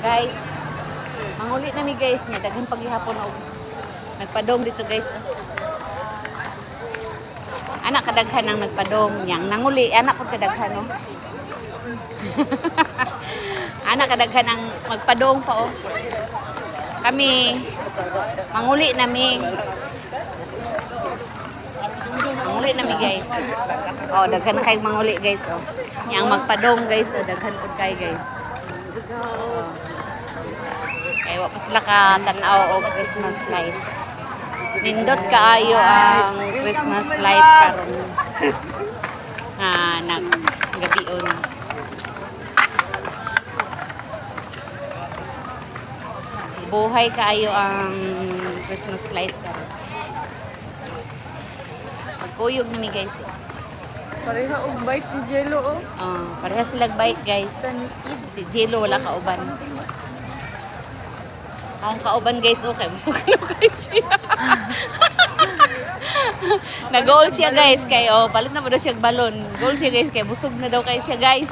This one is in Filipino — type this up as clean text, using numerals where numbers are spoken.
Guys, manguli na mi guys niya. Daghan paghihapon og nagpadong dito guys. Anak kadaghan ang nagpadong yang nanguli. Anak ko kadaghan no. Anak kadaghan ang magpadong pa oh. Kami manguli nami. Manguli nami guys. Oh, daghan kay manguli guys oh. Yang magpadong guys oh, daghan pud kay guys. Kaya wa pa sila ka tan-aw og Christmas light. Nindot kaayo ang Christmas light karon. Naggabion. Buhay kaayo ang Christmas light karon. Magkuyog nami guys. Pareha og bike ni Jello oh. Pareha sila bike guys. Si Jello wala kauban. Akong kauban guys, okay, busog na guys siya. Nag-goal siya guys, kay palit na po daw siya balon. Goal siya guys, kay busog na daw kay siya guys.